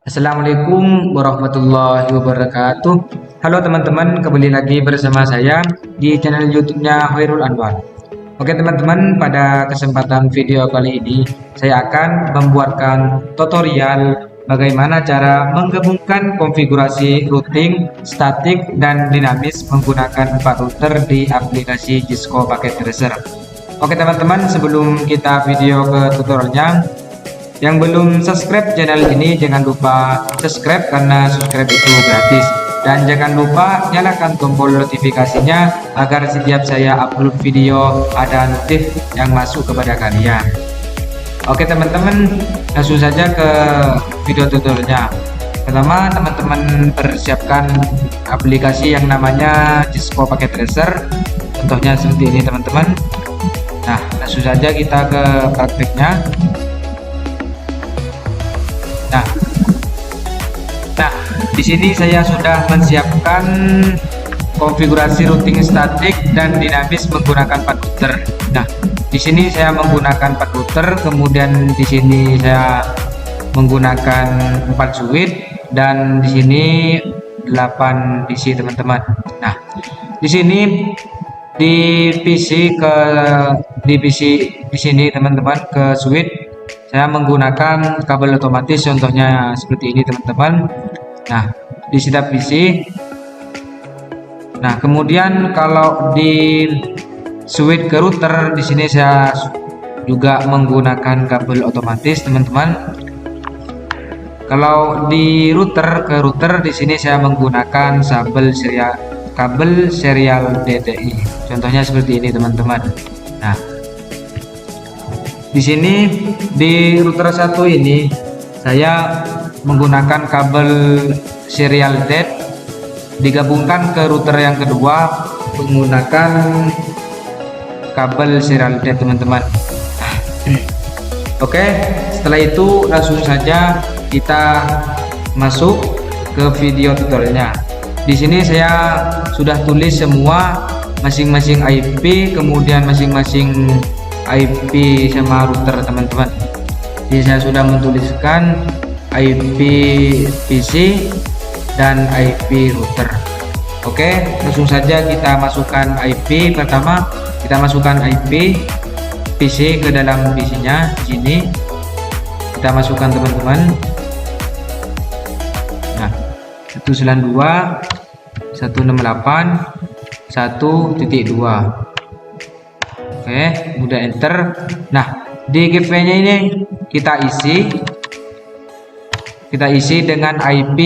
Assalamualaikum warahmatullahi wabarakatuh. Halo teman-teman, kembali lagi bersama saya di channel YouTube-nya Hoirul Anwar. Oke teman-teman, pada kesempatan video kali ini saya akan membuatkan tutorial bagaimana cara menggabungkan konfigurasi routing, statik, dan dinamis menggunakan 4 router di aplikasi Cisco Packet Tracer. Oke teman-teman, sebelum kita video ke tutorialnya, yang belum subscribe channel ini jangan lupa subscribe karena subscribe itu gratis. Dan jangan lupa nyalakan tombol notifikasinya agar setiap saya upload video ada notif yang masuk kepada kalian. Oke teman-teman, langsung saja ke video tutorialnya. Pertama, teman-teman persiapkan aplikasi yang namanya Cisco Packet Tracer. Contohnya seperti ini teman-teman. Nah, langsung saja kita ke prakteknya. Nah, di sini saya sudah menyiapkan konfigurasi routing statik dan dinamis menggunakan 4 router. Nah, di sini saya menggunakan 4 router, kemudian di sini saya menggunakan 4 switch dan di sini 8 DC teman-teman. Nah, di sini di PC di sini teman-teman ke switch saya menggunakan kabel otomatis, contohnya seperti ini teman-teman. Nah, di setup PC. Nah, kemudian kalau di switch ke router di sini saya juga menggunakan kabel otomatis teman-teman. Kalau di router ke router di sini saya menggunakan kabel serial DTI. Contohnya seperti ini teman-teman. Nah, di sini di router 1 ini saya menggunakan kabel serial DET digabungkan ke router yang kedua menggunakan kabel serial DET teman-teman. Oke, setelah itu langsung saja kita masuk ke video tutorialnya. Di sini saya sudah tulis semua masing-masing IP, kemudian masing-masing IP sama router teman-teman. Jadi saya sudah menuliskan IP PC dan IP router. Oke, langsung saja kita masukkan IP. Pertama kita masukkan IP PC ke dalam PC-nya. Di sini kita masukkan teman-teman. Nah, 192 168 1.2. Oke, kemudian enter. Nah, di gateway-nya ini kita isi dengan IP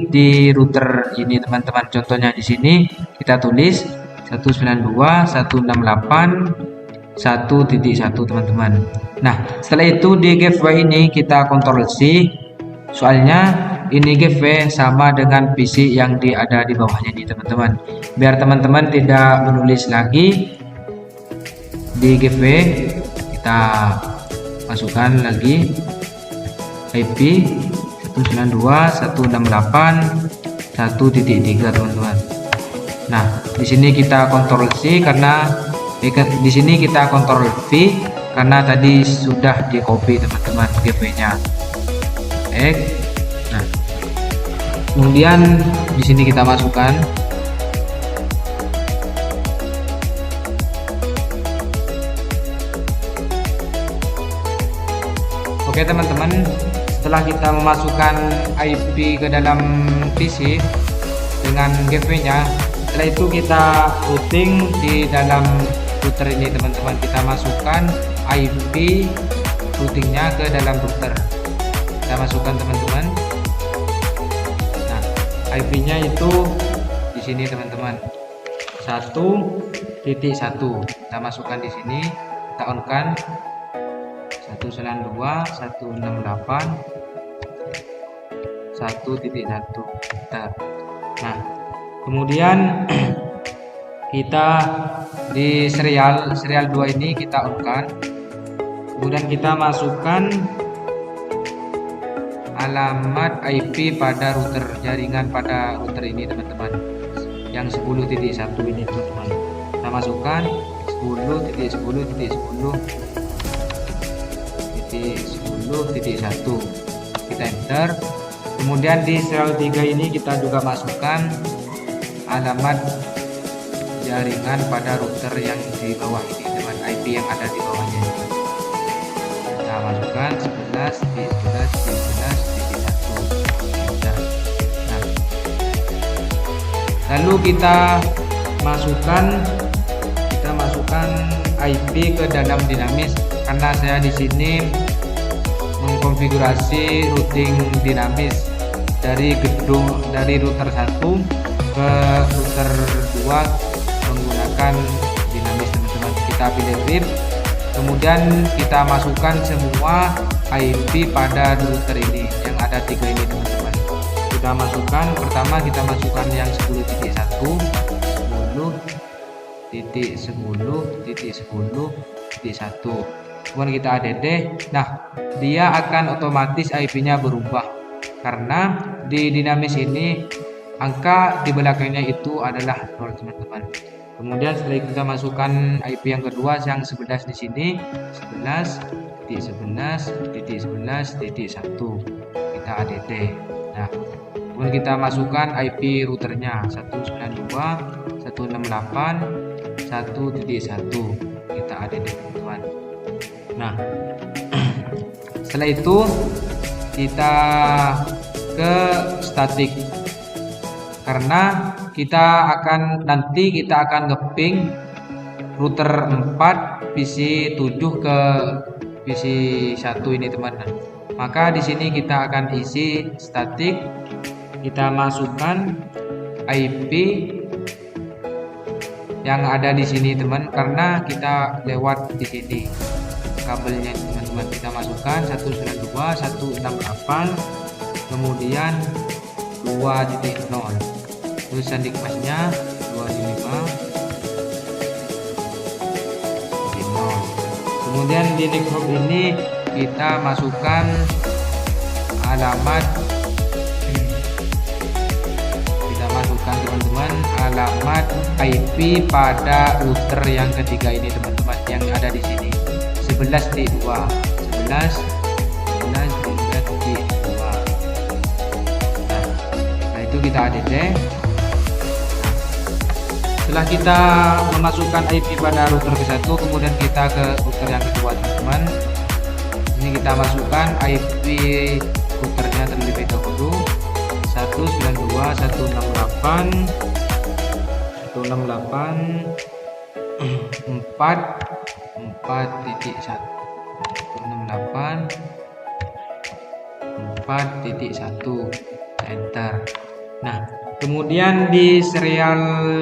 di router ini teman-teman. Contohnya di sini kita tulis 192.168.1.1 teman-teman. Nah, setelah itu di gateway ini kita Ctrl C. Soalnya ini gateway sama dengan PC yang ada di bawahnya ini teman-teman. Biar teman-teman tidak menulis lagi di gateway, kita masukkan lagi IP 192.168.1.3 teman-teman. Nah, di sini kita Ctrl C karena di sini kita Ctrl V karena tadi sudah di copy teman-teman gateway-nya. Nah, kemudian di sini kita masukkan Oke teman-teman, setelah kita memasukkan IP ke dalam PC dengan gateway-nya, setelah itu kita routing di dalam router ini teman-teman. Kita masukkan IP routingnya ke dalam router. Kita masukkan teman-teman. Nah, IP-nya itu di sini teman-teman. 1.1. Kita masukkan di sini, kita on-kan. 192.168.1.1. Nah, kemudian kita di serial 2 ini kita on-kan. Kemudian kita masukkan alamat IP pada router jaringan pada router ini teman-teman. Yang 10.1 ini teman-teman. Kita masukkan 10.10.10.10.1. Kita enter. Kemudian di serial 3 ini kita juga masukkan alamat jaringan pada router yang di bawah ini dengan IP yang ada di bawahnya ini. Kita masukkan 11.11.11.1. Nah, lalu kita masukkan IP ke dalam dinamis, karena saya di sini mengkonfigurasi routing dinamis dari router 1 ke router 2 menggunakan dinamis, teman-teman. Kita pilih RIP, kemudian kita masukkan semua IP pada router ini yang ada 3 ini, teman-teman. Kita masukkan, pertama kita masukkan yang 10.10.10.10.1. kemudian kita add. Nah, dia akan otomatis IP-nya berubah karena di dinamis ini angka di belakangnya itu adalah 0, teman-teman. Kemudian setelah kita masukkan IP yang kedua yang 11 di sini, 11.11.11.1. kita add. Nah, kemudian kita masukkan IP routernya 192.168.1.1. kita add, teman-teman. Nah, setelah itu kita ke statik, karena nanti kita akan ngeping router 4 PC7 ke PC1 ini, teman-teman. Maka di sini kita akan isi statik, kita masukkan IP yang ada di sini, teman, karena kita lewat di sini kabelnya, teman-teman. Kita masukkan 192.168 kemudian 2.0, terus sandi kepasnya 25.0. kemudian di network ini kita masukkan alamat, teman-teman, alamat IP pada router yang ketiga ini, teman-teman, yang ada di sini 11.2. Nah, itu kita add. Setelah kita memasukkan IP pada router ke-1, kemudian kita ke router yang kedua, teman-teman. Ini kita masukkan IP routernya terlebih dahulu 192.168.4.1, enter. Nah, kemudian di serial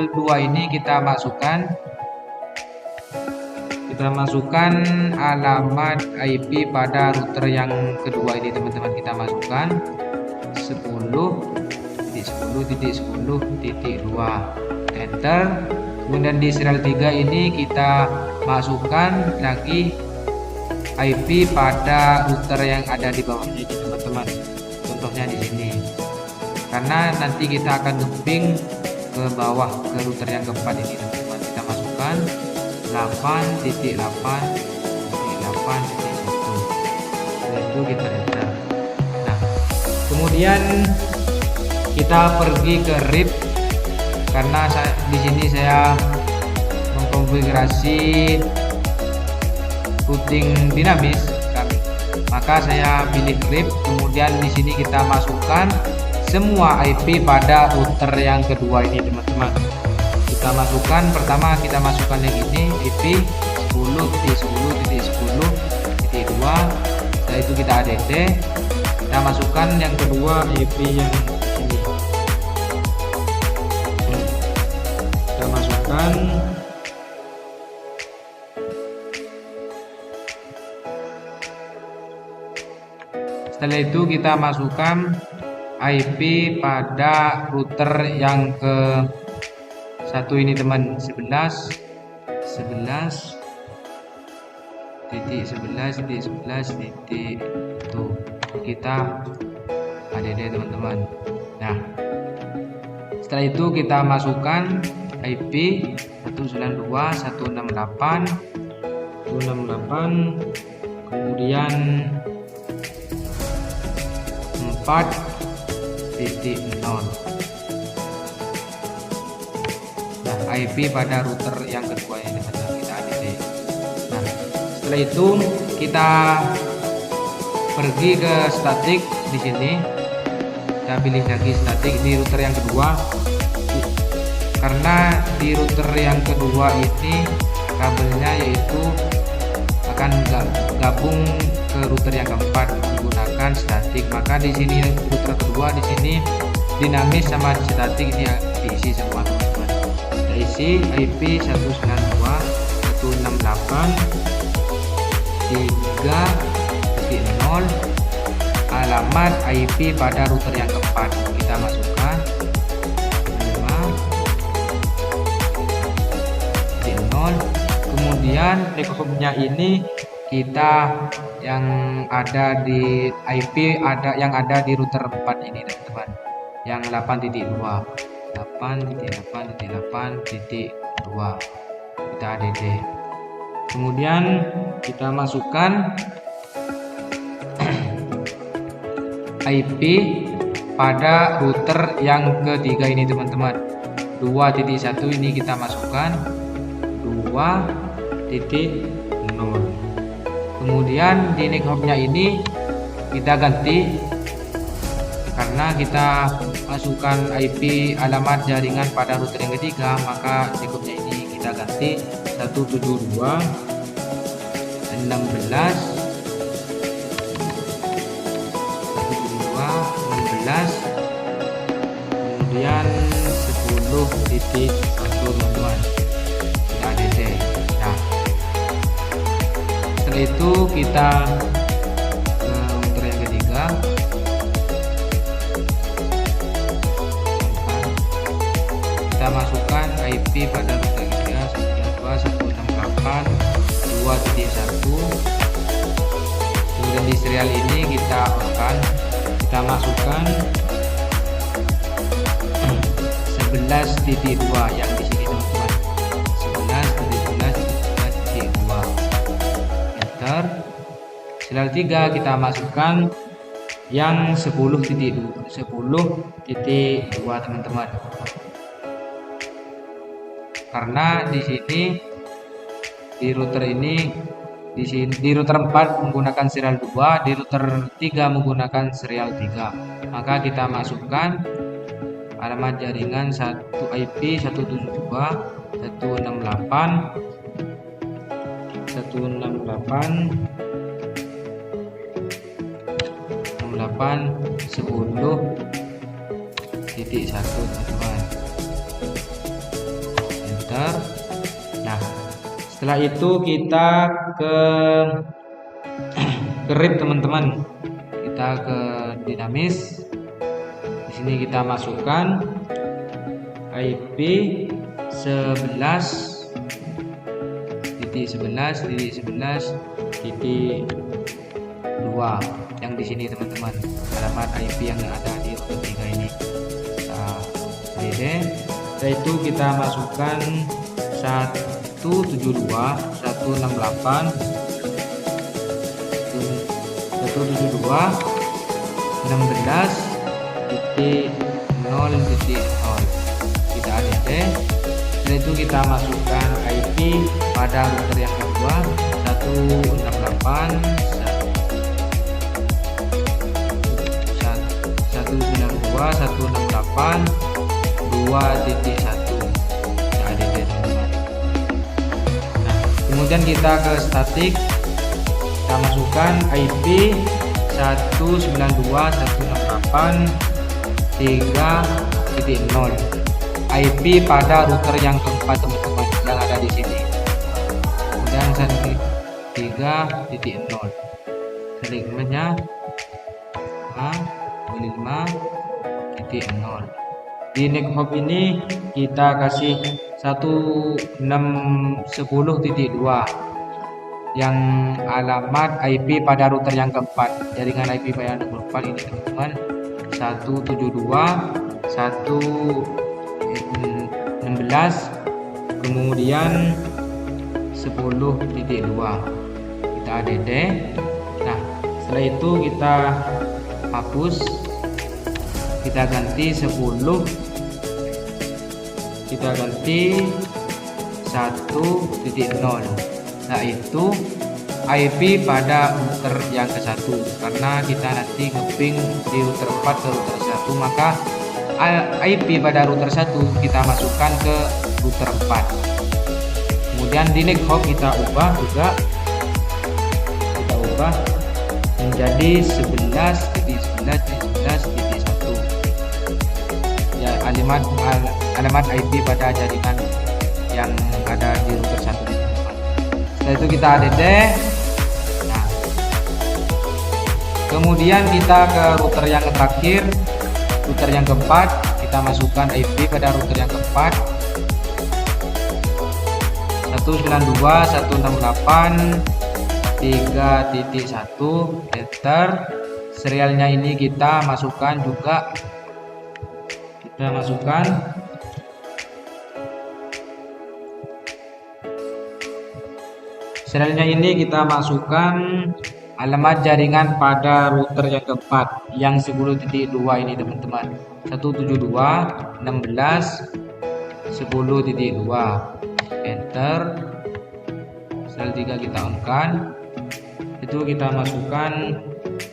2 ini kita masukkan alamat IP pada router yang kedua ini, teman-teman. Kita masukkan 10.10.10.2, enter. Kemudian di serial 3 ini kita masukkan lagi IP pada router yang ada di bawahnya ini, teman-teman. Contohnya di sini, karena nanti kita akan dumping ke bawah ke router yang keempat ini, teman-teman. Kita masukkan 8.8.8.1. Setelah itu kita enter. Nah, kemudian kita pergi ke RIP, karena di sini saya mengkonfigurasi routing dinamis, maka saya pilih RIP. Kemudian di sini kita masukkan semua IP pada router yang kedua ini, teman-teman. Kita masukkan, pertama kita masukkan yang ini IP 10.10.10.2. Setelah itu kita add. Kita masukkan yang kedua IP yang ini. Kita masukkan setelah itu kita masukkan IP pada router yang ke satu ini, teman, 11.11.11.11. Kita add, teman-teman. Nah, setelah itu kita masukkan IP 192.168 kemudian 4 Nah, IP pada router yang kedua ini teman-teman, kita add. Nah, setelah itu kita pergi ke statik di sini. Kita pilih lagi statik di router yang kedua, karena di router yang kedua ini kabelnya yaitu akan gabung ke router yang keempat menggunakan statik. Maka di sini router kedua di sini dinamis sama statik ini diisi semua teman-teman. Kita isi IP 192.168.3.0, alamat IP pada router yang keempat kita masukkan 5.0. kemudian networknya ini kita yang ada di IP yang ada di router 4 ini teman-teman, yang 8.2 kita add. Kemudian kita masukkan IP pada router yang ketiga ini teman-teman, 2.1 ini kita masukkan 2.0. kemudian di neck-hubnya ini kita ganti, karena kita masukkan IP alamat jaringan pada router yang ketiga, maka neck-hubnya ini kita ganti 172.16, kemudian 10.1 teman-teman, kita add. Nah, setelah itu kita ke router yang ketiga, kita masukkan IP pada router ketiga 192.168.2.1. kemudian di serial ini kita masukkan 11.2 yang di sini teman-teman, 11.11.2 enter. Serial 3 kita masukkan yang 10.2 teman-teman, karena di sini di router ini di router 4 menggunakan serial 2, di router 3 menggunakan serial 3, maka kita masukkan alamat jaringan IP 172.168.10.1 teman-teman, enter. Nah, setelah itu kita ke RIP teman-teman, kita ke dinamis. Di sini kita masukkan IP 11.11.11.2 yang di sini teman-teman, alamat IP yang ada di router 3 ini. Setelah itu kita masukkan 172.16.0.0 kita add. Setelah itu kita masukkan IP pada router yang kedua 192.168.2.1 kita add teman-teman. Nah, kemudian kita ke statik, kita masukkan IP 192.168.3.0 IP pada router yang keempat teman-teman, yang ada di sini, kemudian 3.0 segmennya 5.0. Di neck-hub ini kita kasih 1610.2 yang alamat IP pada router yang keempat, jaringan IP pada yang keempat ini teman-teman, 172.116, kemudian 10.2 kita add. Nah, setelah itu kita hapus kita ganti 10, kita ganti 1.0. Nah, itu IP pada router yang ke-1, karena kita nanti ngeping di router 4 ke router 1, maka IP pada router 1 kita masukkan ke router 4. Kemudian di next hop kita ubah juga, kita ubah menjadi 11.11.11.1 ya, alamat IP pada jaringan yang ada di router 1. Setelah itu kita add. Nah, kemudian kita ke router yang terakhir, router yang keempat, kita masukkan IP pada router yang keempat, 192.168.3.1, enter. Serialnya ini kita masukkan juga, kita masukkan serialnya ini kita masukkan alamat jaringan pada router yang keempat yang 10.2 ini teman-teman, 172.16.10.2, enter. Sel 3 kita on kan, itu kita masukkan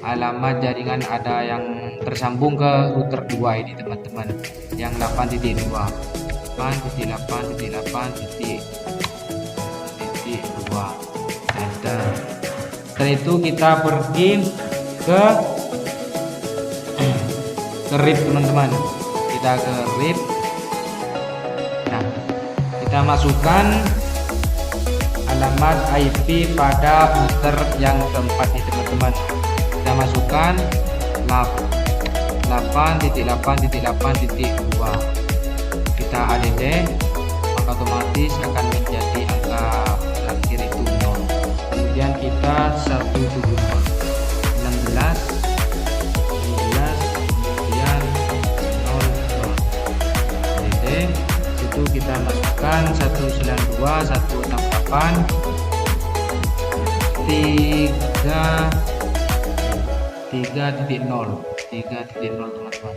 alamat jaringan ada yang tersambung ke router 2 ini teman-teman, yang 8.2, 8.8.8.2, enter. Setelah itu kita pergi ke RIP teman-teman, kita ke RIP. Nah, kita masukkan alamat IP pada router yang keempat ini teman-teman, kita masukkan 8.8.8.2, kita add, maka otomatis akan menjadi angka terakhir itu 0. Kemudian kita 172.16, kemudian 0, itu kita masukkan 192.168.3.0 teman-teman,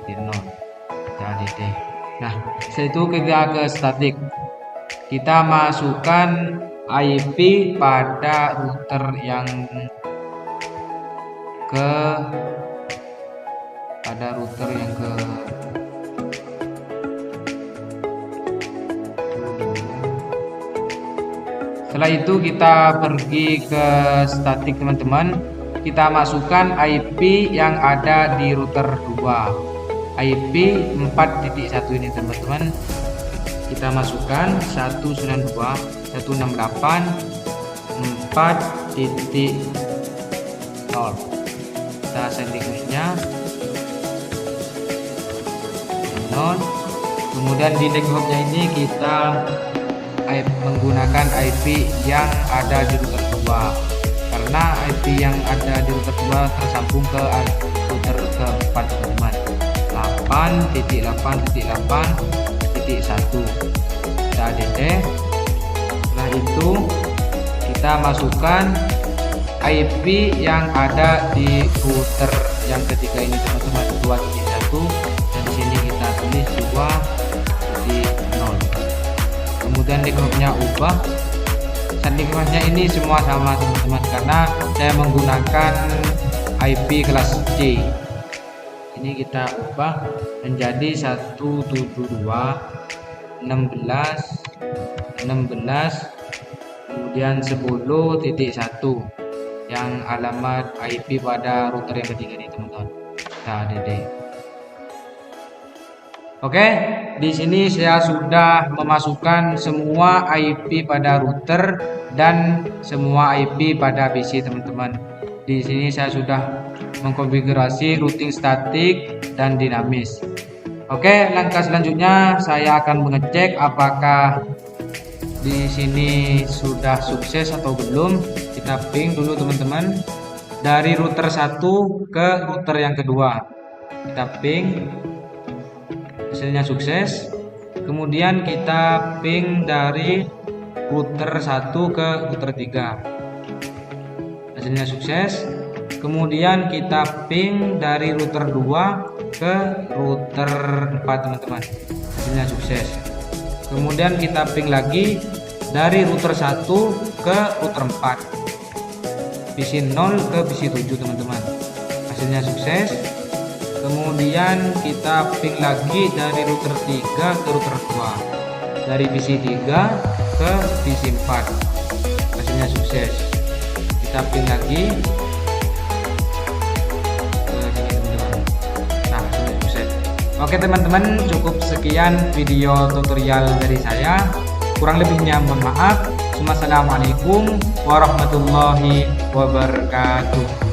0, kita add. Nah, setelah itu kita ke static, kita masukkan IP pada router yang ke setelah itu kita pergi ke static teman-teman, kita masukkan IP yang ada di router 2, IP 4.1 ini teman-teman, kita masukkan 192.168.4.0, kita sending nya 0. Kemudian di next hopnya ini kita menggunakan IP yang ada di router 2, karena IP yang ada di router 2 tersambung ke router keempat teman-teman, 8.8.8.1, kita add. Setelah itu kita masukkan IP yang ada di router yang ketiga ini teman-teman, 2.1, dan di sini kita tulis 2.0. Kemudian di grupnya ubah, sandiwanya ini semua sama teman-teman, karena saya menggunakan IP kelas C. Ini kita ubah menjadi 172.16.16, kemudian 10.1 yang alamat IP pada router yang ketiga ini teman-teman, kita add. Oke, di sini saya sudah memasukkan semua IP pada router dan semua IP pada PC teman-teman. Di sini saya sudah mengkonfigurasi routing statik dan dinamis. Oke, langkah selanjutnya saya akan mengecek apakah di sini sudah sukses atau belum. Kita ping dulu teman-teman dari router 1 ke router yang kedua. Kita ping, hasilnya sukses. Kemudian kita ping dari router 1 ke router 3, hasilnya sukses. Kemudian kita ping dari router 2 ke router 4 teman-teman. Hasilnya sukses. Kemudian kita ping lagi dari router 1 ke router 4, PC 0 ke PC 7 teman-teman. Hasilnya sukses. Kemudian kita ping lagi dari router 3 ke router 2, dari PC 3 ke PC 4. Hasilnya sukses. Kita ping lagi ke sini teman-teman. Nah, hasilnya sukses. Oke teman-teman, cukup sekian video tutorial dari saya. Kurang lebihnya mohon maaf. Wassalamualaikum warahmatullahi wabarakatuh.